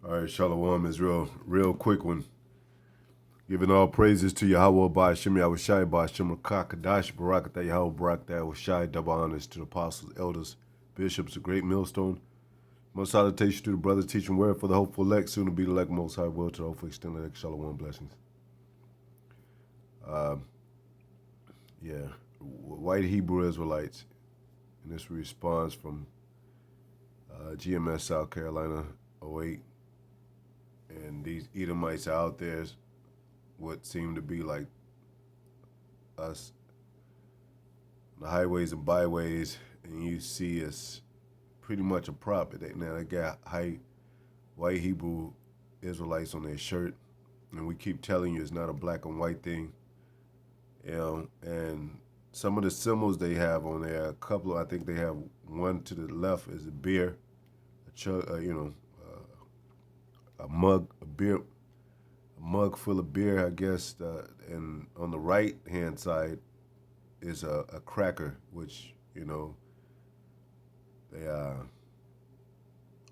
All right, Shalom is real quick one. Giving all praises to Yahweh by Hashem Yahushai by Hashem Kakadash Barakatah Yahweh Barakatah Yahushai. Double honors to the apostles, elders, bishops, a great millstone. Most salutation to the brothers teaching word for the hopeful elect, soon to be the elect. Most high will to the hopeful extended elect. Shalom blessings. Yeah, white Hebrew Israelites, and this response from GMS South Carolina 08. And these Edomites out there, what seem to be like us, the highways and byways, and you see it's pretty much a prop. Now they got white Hebrew Israelites on their shirt, and we keep telling you it's not a black and white thing. And some of the symbols they have on there, a couple, I think they have one to the left is a beer, a mug, a mug full of beer, I guess, and on the right hand side is a cracker, which they a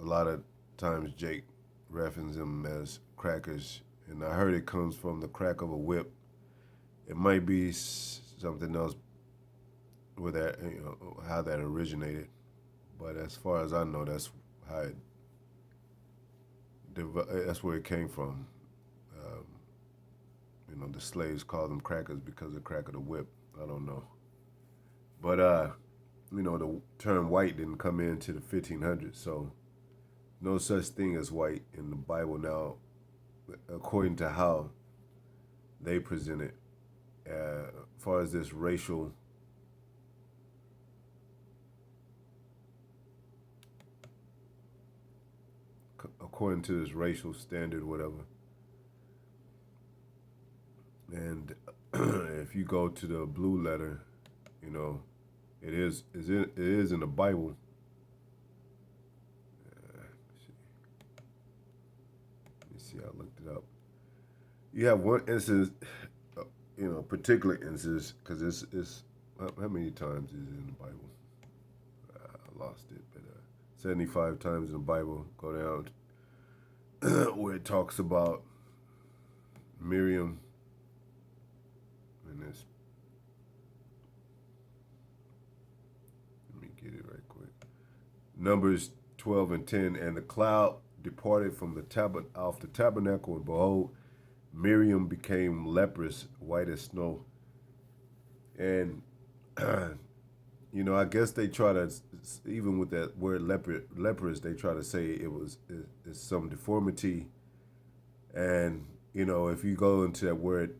lot of times Jake references them as crackers, and I heard it comes from the crack of a whip. It might be something else with that, how that originated, but as far as I know, that's how that's where it came from. The slaves called them crackers because of the crack of the whip. I don't know. But, the term white didn't come into the 1500s, so no such thing as white in the Bible now, according to how they present it. As far as this racial according to this racial standard, whatever. And if you go to the blue letter, it is in the Bible. Let me see. I looked it up. You have one instance, particular instance, because it's how many times is it in the Bible? I lost it, but 75 times in the Bible. Go down where it talks about Miriam. This. Let me get it right quick. Numbers 12 and 10. And the cloud departed from off the tabernacle, and behold, Miriam became leprous, white as snow. And I guess they try to, even with that word leprous, they try to say it's some deformity. And if you go into that word.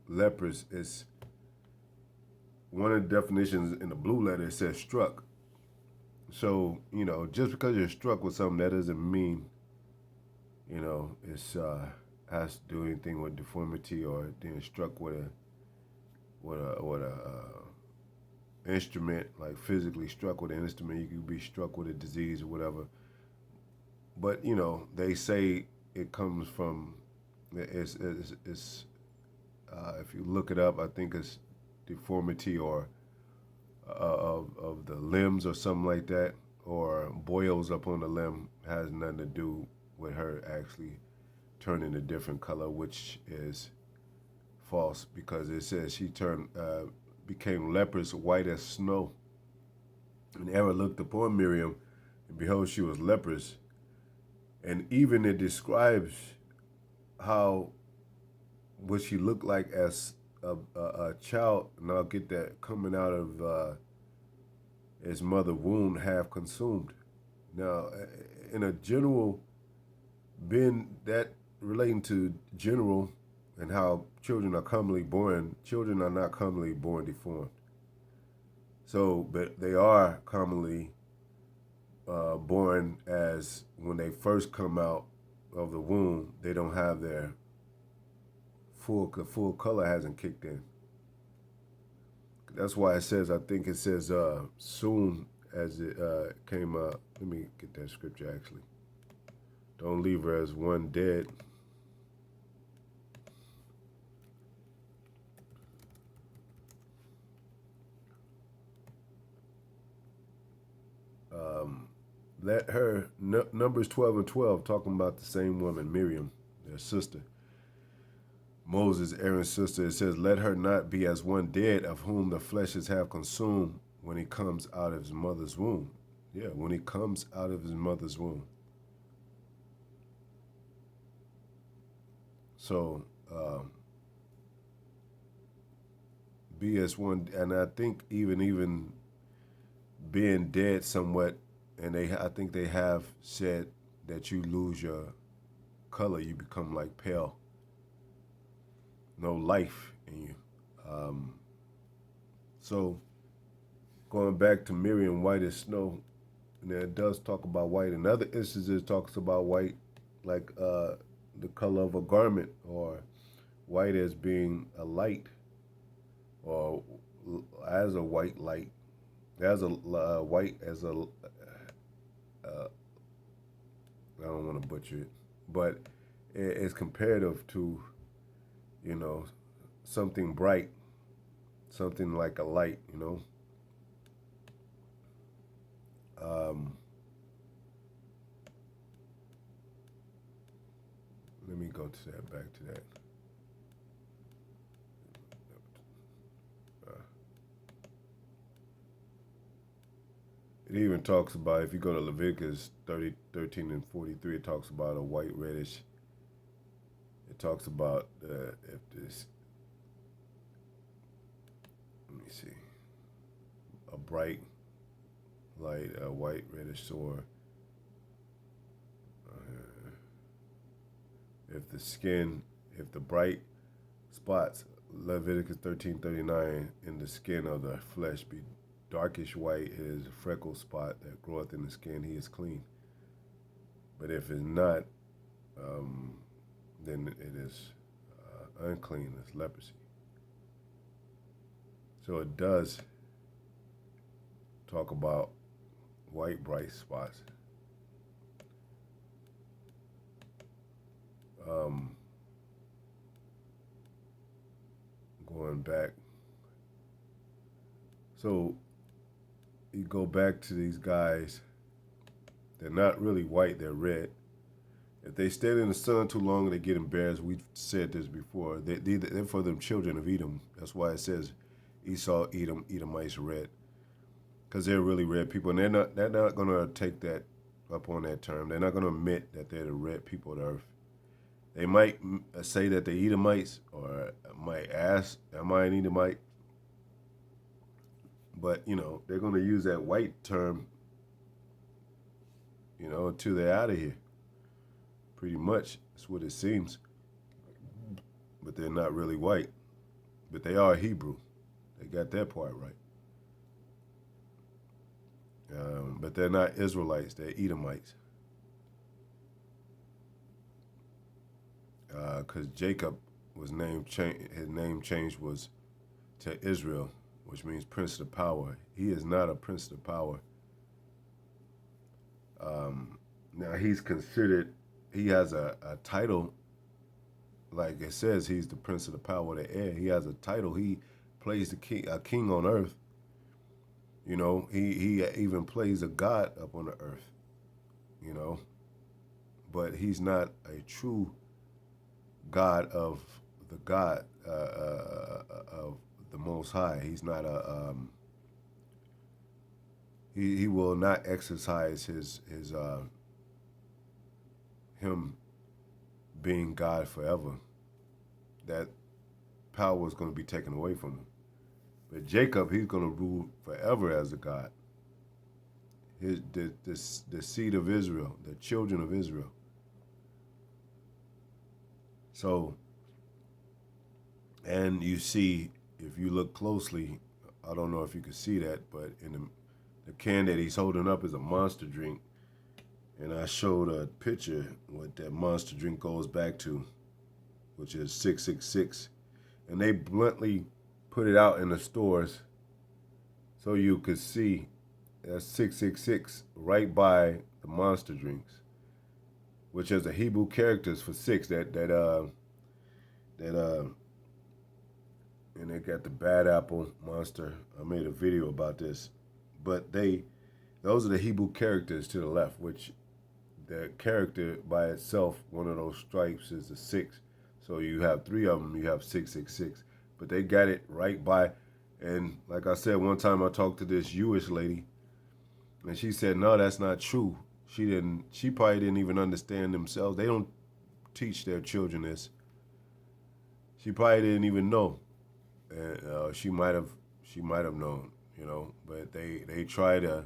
Leprous is one of the definitions in the blue letter. It says struck. So just because you're struck with something, that doesn't mean it's has to do anything with deformity or being struck with a instrument, like physically struck with an instrument. You could be struck with a disease or whatever. But they say it comes from. It's if you look it up, I think it's deformity or of the limbs or something like that, or boils up on the limb. Has nothing to do with her actually turning a different color, which is false, because it says she became leprous, white as snow. And Aaron looked upon Miriam, and behold, she was leprous. And even it describes what she looked like as a child, and I'll get that, coming out of his mother womb, half consumed. Now, in a general, being that relating to general and how children are commonly born, children are not commonly born deformed. So, but they are commonly born as when they first come out of the womb, they don't have their full color hasn't kicked in. That's why it says, I think it says soon as it came up. Let me get that scripture actually. Don't leave her as one dead. let her, Numbers 12 and 12, talking about the same woman, Miriam, their sister. Moses, Aaron's sister, it says, let her not be as one dead of whom the fleshes have consumed when he comes out of his mother's womb. Yeah, when he comes out of his mother's womb. So, be as one, and I think even being dead somewhat, and I think they have said that you lose your color, you become like pale, no life in you. So going back to Miriam, white as snow, and it does talk about white. In other instances, it talks about white like the color of a garment, or white as being a light, or as a white light, as a white as a I don't want to butcher it, but it's comparative to, you know, something bright, something like a light, you know. Let me go to that, back to that. It even talks about, if you go to Leviticus 30, 13 and 43, it talks about a white reddish. It talks about if this, let me see, a bright light, a white reddish sword. If the skin, if the bright spots, Leviticus 13:39, in the skin of the flesh be darkish white, it is a freckle spot that groweth in the skin, he is clean. But if it's not, then it is unclean, it's leprosy. So it does talk about white bright spots. Going back, so you go back to these guys, they're not really white, they're red. If they stand in the sun too long, they get embarrassed. We've said this before. They're for them children of Edom. That's why it says Esau, Edom, Edomites red, because they're really red people, and they're not gonna take that up on that term. They're not gonna admit that they're the red people of the earth. They might say that they're Edomites, or might ask, "Am I an Edomite?" But you know, they're gonna use that white term, you know, until they're out of here. Pretty much, that's what it seems. But they're not really white. But they are Hebrew. They got that part right. But they're not Israelites. They're Edomites. Because Jacob was named, his name change was to Israel, which means prince of power. He is not a prince of power. Now he's considered, he has a title, like it says, he's the prince of the power of the air. He has a title. He plays the king, a king on earth. You know, he even plays a god up on the earth. You know, but he's not a true God of the God of the Most High. He's not a he will not exercise his him being God forever. That power is going to be taken away from him. But Jacob, he's going to rule forever as a God. The seed of Israel, the children of Israel. So, and you see, if you look closely, I don't know if you can see that, but in the can that he's holding up is a Monster drink. And I showed a picture what that Monster drink goes back to, which is 666. And they bluntly put it out in the stores so you could see that's 666 right by the Monster drinks, which is the Hebrew characters for six. And they got the bad apple Monster. I made a video about this, but they Those are the Hebrew characters to the left, which the character by itself, one of those stripes is a 6. So you have 3 of them, you have 666. But they got it right by, and like I said, one time I talked to this Jewish lady, and she said, no, that's not true. She probably didn't even understand themselves. They don't teach their children this. She probably didn't even know. And she might have known, but they try to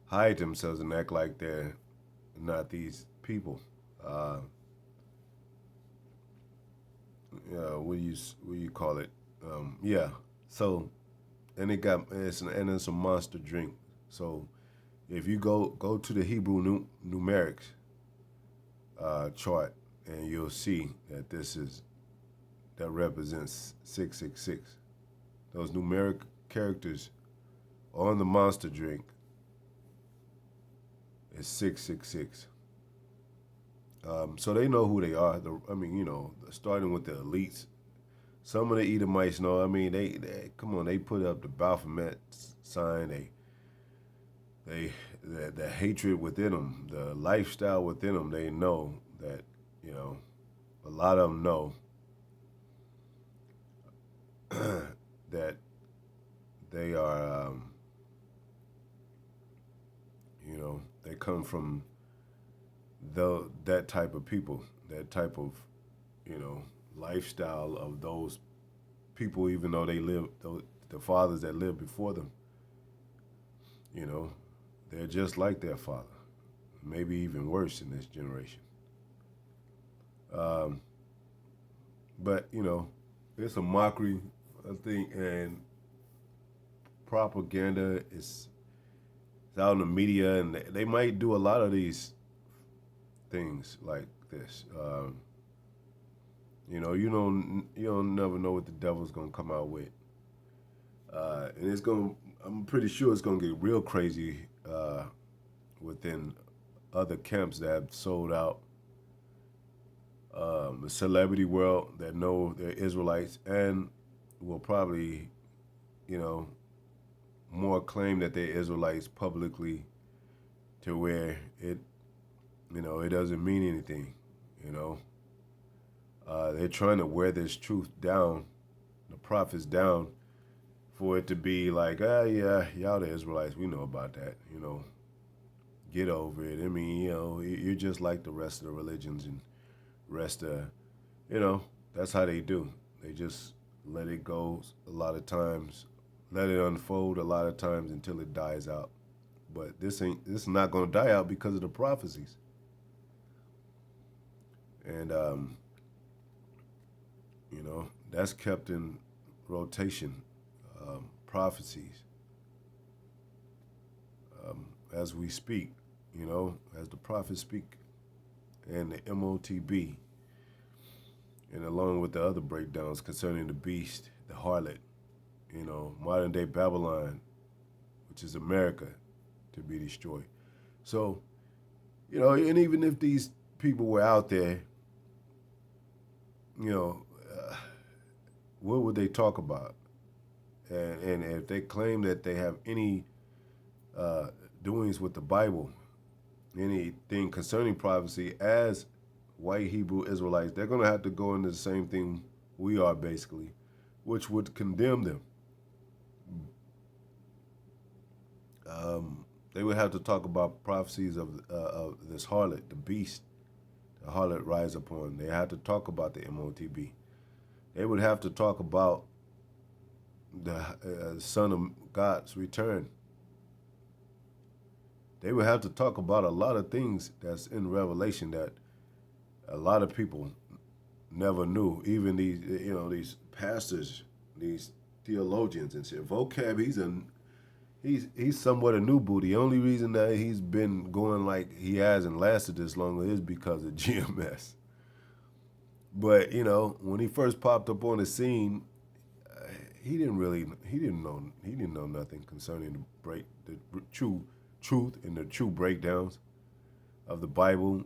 hide themselves and act like they're not these people. What do you call it? Yeah. So, and it's a monster drink. So, if you go to the Hebrew numerics chart, and you'll see that that represents 666. Those numeric characters on the monster drink is 666. So they know who they are. Starting with the elites. Some of the Edomites know. I mean, they come on. They put up the Baphomet sign. The hatred within them, the lifestyle within them. They know that a lot of them know that they are. They come from that type of people, that type of, lifestyle of those people, even though the fathers that lived before them, they're just like their father, maybe even worse in this generation. But, it's a mockery, I think, and propaganda is out in the media, and they might do a lot of these things like this. You don't never know what the devil's gonna come out with, and I'm pretty sure it's gonna get real crazy within other camps that have sold out. The celebrity world that know they're Israelites and will probably, more claim that they're Israelites publicly, to where it doesn't mean anything, They're trying to wear this truth down, the prophets down, for it to be like, yeah, y'all the Israelites, we know about that, get over it. I mean, you're just like the rest of the religions and rest of, that's how they do. They just let it go a lot of times, let it unfold a lot of times until it dies out. But this is not going to die out because of the prophecies. And, that's kept in rotation, prophecies, as we speak, as the prophets speak, and the MOTB, and along with the other breakdowns concerning the beast, the harlot, modern day Babylon, which is America, to be destroyed. So, and even if these people were out there, what would they talk about? And if they claim that they have any doings with the Bible, anything concerning prophecy, as white Hebrew Israelites, they're going to have to go into the same thing we are, basically, which would condemn them. They would have to talk about prophecies of this harlot, the beast, the harlot rise upon. They have to talk about the MOTB. They would have to talk about the Son of God's return. They would have to talk about a lot of things that's in Revelation that a lot of people never knew. Even these pastors, these theologians, and shit. Vocab, he's somewhat a new booty. The only reason that he's been going like he has and lasted this long is because of GMS. But when he first popped up on the scene, he didn't know nothing concerning the true truth and the true breakdowns of the Bible.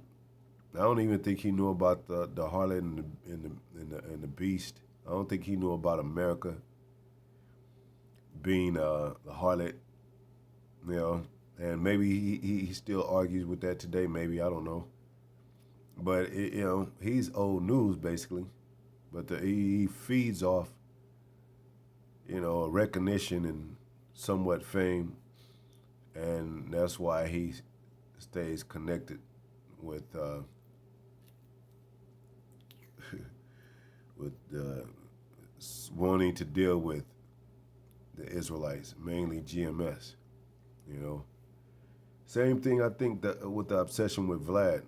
I don't even think he knew about the harlot and the beast. I don't think he knew about America being the harlot. And maybe he still argues with that today. Maybe, I don't know. But he's old news basically. But he feeds off recognition and somewhat fame, and that's why he stays connected with with wanting to deal with the Israelites, mainly GMS. You know, same thing I think that with the obsession with Vlad.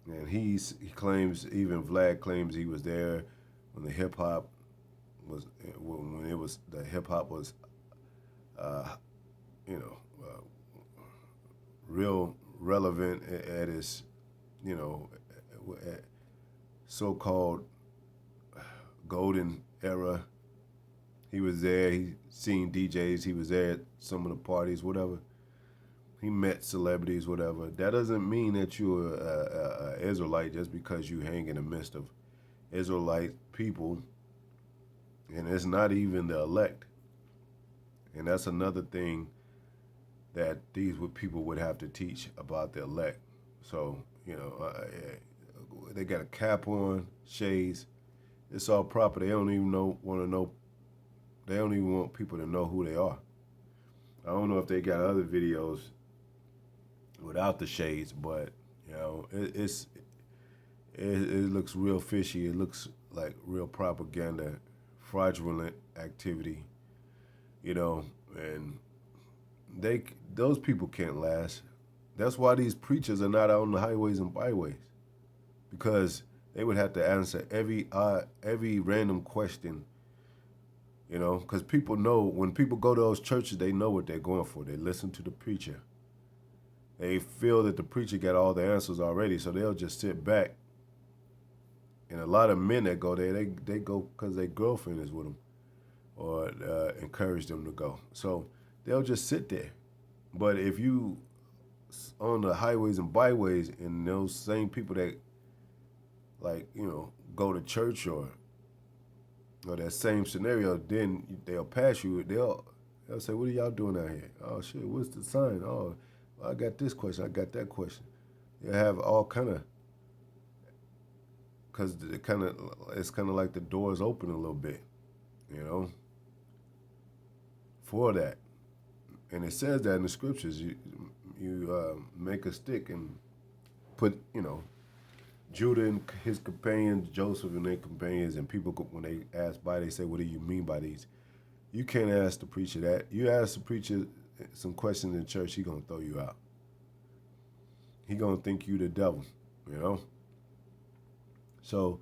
And he claims, even Vlad claims, he was there when the hip hop was when it was the hip hop was uh, you know uh, real relevant at its you know so-called golden era. He was there. He seen DJs. He was there at some of the parties, whatever. He met celebrities, whatever. That doesn't mean that you're a Israelite just because you hang in the midst of Israelite people, and it's not even the elect. And that's another thing that these people would have to teach about the elect. So they got a cap on, shades. It's all proper. They don't even want to know. They don't even want people to know who they are. I don't know if they got other videos without the shades, but it looks real fishy. It looks like real propaganda, fraudulent activity, and those people can't last. That's why these preachers are not out on the highways and byways, because they would have to answer every random question, because people know when people go to those churches, they know what they're going for. They listen to the preacher. They feel that the preacher got all the answers already, so they'll just sit back. And a lot of men that go there, they go because their girlfriend is with them or encourage them to go. So they'll just sit there. But if you on the highways and byways and those same people that go to church or that same scenario, then they'll pass you. They'll say, "What are y'all doing out here? Oh shit, what's the sign? Oh, I got this question. I got that question." They have all kind of, because it's kind of like the doors open a little bit, for that. And it says that in the scriptures. You make a stick and put Judah and his companions, Joseph and their companions, and people when they ask by, they say, "What do you mean by these?" You can't ask the preacher that. You ask the preacher some questions in church, he gonna throw you out. He gonna think you the devil, So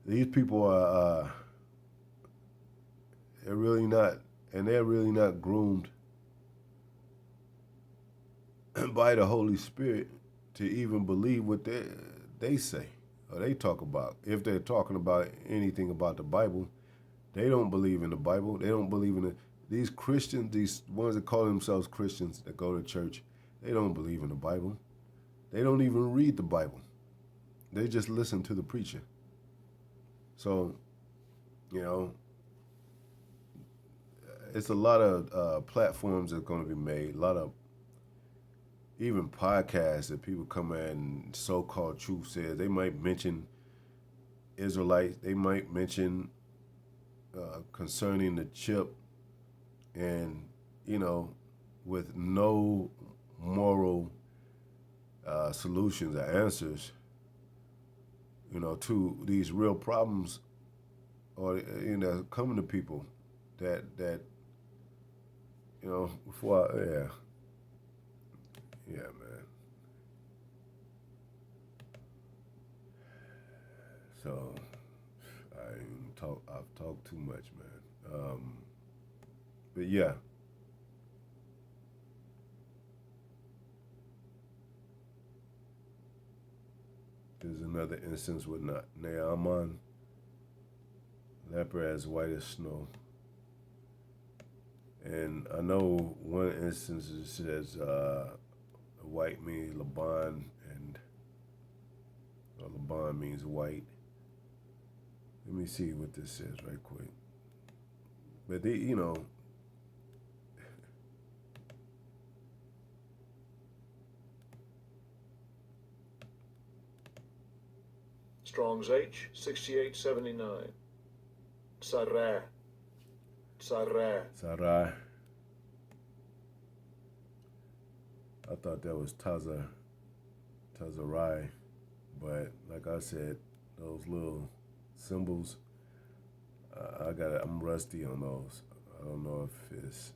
these people are they're really not groomed by the Holy Spirit to even believe what they say or they talk about. If they're talking about anything about the Bible, they don't believe in the Bible. They don't believe in it. These Christians, these ones that call themselves Christians that go to church, they don't believe in the Bible. They don't even read the Bible. They just listen to the preacher. So, it's a lot of platforms that are going to be made, a lot of even podcasts that people come in and so-called truth says. They might mention Israelites. They might mention concerning the chip and, with no moral solutions or answers, to these real problems or, coming to people that yeah, man. So I've talked too much, man. But yeah. There's another instance with Naaman, leper as white as snow. And I know one instance it says white means Laban, and Laban means white. Let me see what this says right quick. But Strong's H, 6879. Sarah. Sarah. Sarai. I thought that was Tazarai, but like I said, those little symbols, I'm rusty on those. I don't know if it's,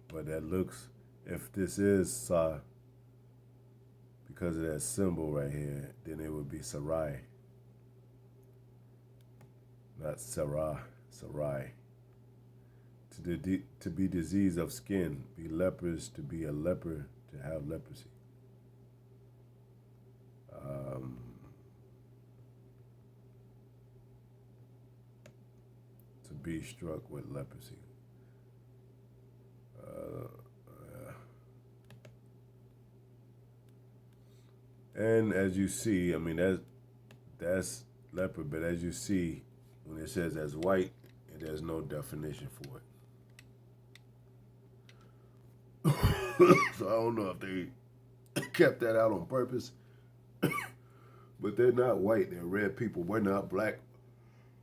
but that looks, if this is Sa, because of that symbol right here, then it would be Sarai, not Sarah, Sarai. To be disease of skin, be lepers, to be a leper, to have leprosy. Um, to be struck with leprosy. Uh, and as you see, I mean that's leper, but as you see, when it says as white, there's no definition for it. So I don't know if they kept that out on purpose, but they're not white. They're red people. We're not black.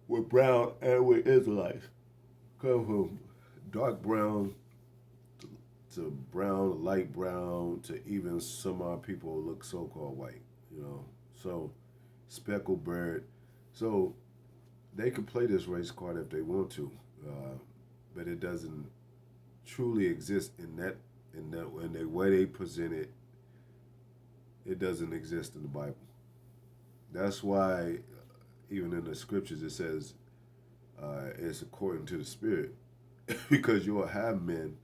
We're brown, and we're Israelites. Come from dark brown to brown, light brown, to even some of our people look so-called white. So speckled bird. So they can play this race card if they want to, but it doesn't truly exist in the way they present it. It doesn't exist in the Bible. That's why, even in the scriptures, it says it's according to the Spirit, because you'll have men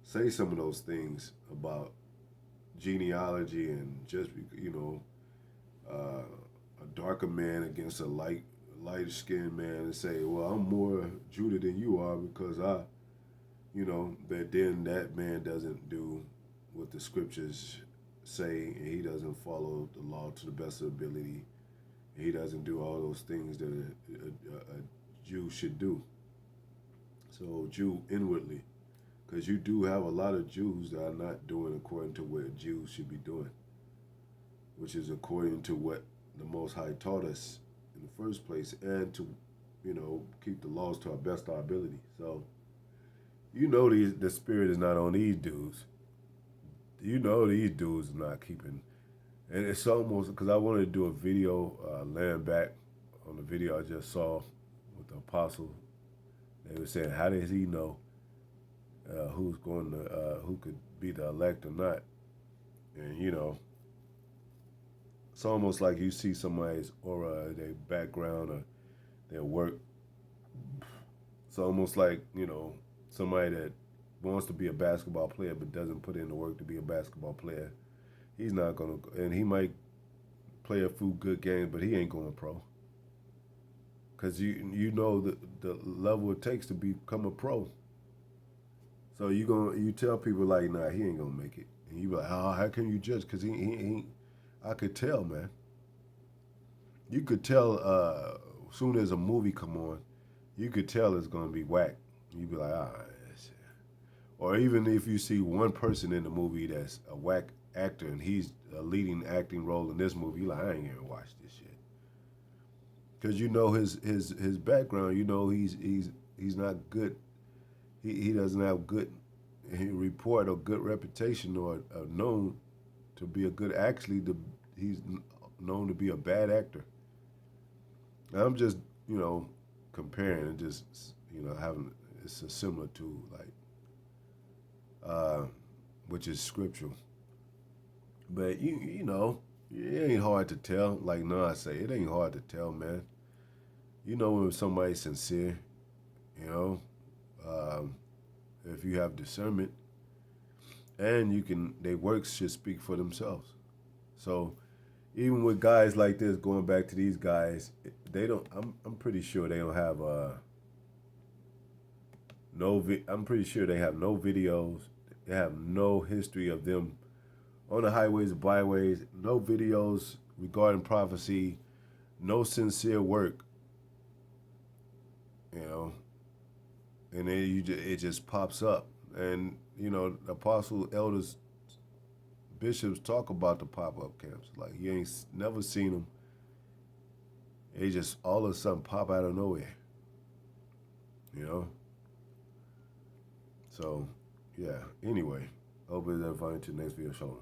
say some of those things about genealogy and just a darker man against a lighter skinned man and say, well, I'm more Judah than you are because but then that man doesn't do what the scriptures say, and he doesn't follow the law to the best of ability. He doesn't do all those things that a Jew should do. So Jew inwardly, because you do have a lot of Jews that are not doing according to what Jews should be doing, which is according to what the Most High taught us in the first place, and to, keep the laws to our best of our ability. So, the Spirit is not on these dudes. These dudes are not keeping, and it's almost, because I wanted to do a video, laying back on the video I just saw with the apostle. They were saying, how does he know who could be the elect or not? And it's almost like you see somebody's aura, their background, or their work. It's almost like, somebody that wants to be a basketball player but doesn't put in the work to be a basketball player. He's not going to, and he might play a few good games, but he ain't going pro. Because you know the level it takes to become a pro. So you tell people like, nah, he ain't going to make it. And you be like, oh, how can you judge? Because he I could tell, man. You could tell as soon as a movie come on, you could tell it's going to be whack. You be like, ah, or even if you see one person in the movie that's a whack actor and he's a leading acting role in this movie, you're like, I ain't gonna watch this shit. Because his background, he's not good. He doesn't have good report or good reputation or known to be a good. Actually, he's known to be a bad actor. I'm just comparing and just having it's similar to which is scriptural. But it ain't hard to tell. Like Nah say, it ain't hard to tell, man. You know when somebody's sincere. If you have discernment, and their works should speak for themselves. So even with guys like this, going back to these guys, they don't. I'm pretty sure they don't have I'm pretty sure they have no videos. They have no history of them on the highways and byways. No videos regarding prophecy. No sincere work. And then it just pops up. And apostle, elders, bishops talk about the pop-up camps. Like he ain't never seen them. They just all of a sudden pop out of nowhere. You know? So, yeah. Anyway, hope everybody to the next video. Shalom.